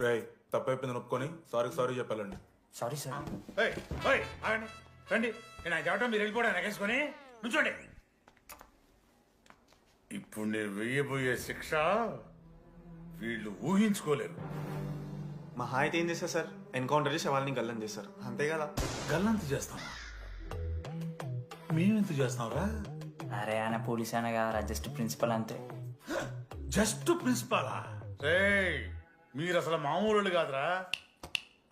రేయ్ తప్పైపోయింది నొప్పుకొని సారీ చెప్పాలండి. Sorry sir. ఆగండి రండి. నేను ఆయన చెప్పడం మీరు వెళ్ళిపోవడం ఎగేసుకొని నుంచోండి. ఇప్పుడు నేను వెయ్యబోయే శిక్ష వీళ్ళు ఊహించుకోలేరు. మహా అయితే ఏం చేస్తారు సార్? ఎన్కౌంటర్ చేసి వాళ్ళని గల్లం చేస్తారు, అంతే కదా? గల్లంత చేస్తావా? మేమెంత చేస్తాంరా? అరే ఆయన పోలీస్ అయినా కదా, జస్ట్ ప్రిన్సిపల్ అంతే. జస్ట్ ప్రిన్సిపాలా? రేయ్ మీరు అసలు మామూలు కాదురా.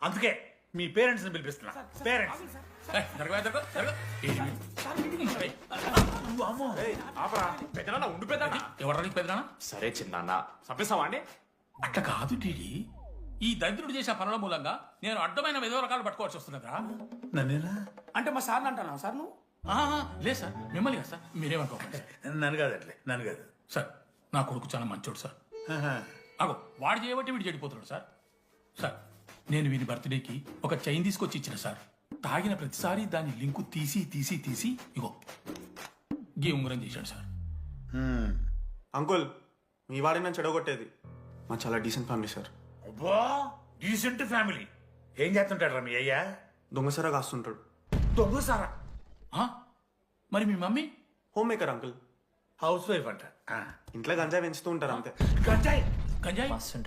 అందుకే మీ పేరెంట్స్ ని పిలిపిస్తున్నా. పేరెంట్స్ ఎవరికి పెద్దనా? సరే చిన్న చంపేస్తావా అండి? అట్లా కాదు టీడీ. ఈ దరిద్రుడు చేసిన పనుల మూలంగా నేను అడ్డమైన ఏదో రకాలు పట్టుకోవాల్సి వస్తున్నదా? నన్నేనా? అంటే మా సార్ అంటానా సార్ నువ్వు? లేదు సార్, మిమ్మల్ని కదా సార్. మీరేమనుకోకండి సార్. నన్ను కాదు సార్ నా కొడుకు చాలా మంచోడు సార్. అగో వాడు చేయబట్టి వీడు చెడిపోతున్నాడు సార్. సార్ నేను వీని బర్త్డేకి ఒక చైన్ తీసుకొచ్చి ఇచ్చిన సార్. తాగిన ప్రతిసారి దాని లింకు తీసి ఇగో గీ ఉంగరం చేశాడు సార్. అంకుల్, మీ వాడిని నన్ను చెడగొట్టేది. మా చాలా డీసెంట్ ఫ్యామిలీ సార్. అబ్బా డీసెంట్ ఫ్యామిలీ. ఏం చేస్తుంటాడు రా మీ అయ్యా? దొంగసరా కాస్తుంటాడు. దొంగసారా? మరి మీ mummy? Home maker uncle. House wife అంట. ఇంట్లో గంజాయి పెంచుతూ ఉంటారు అంతే. గంజాయి గంజాయి మస్తు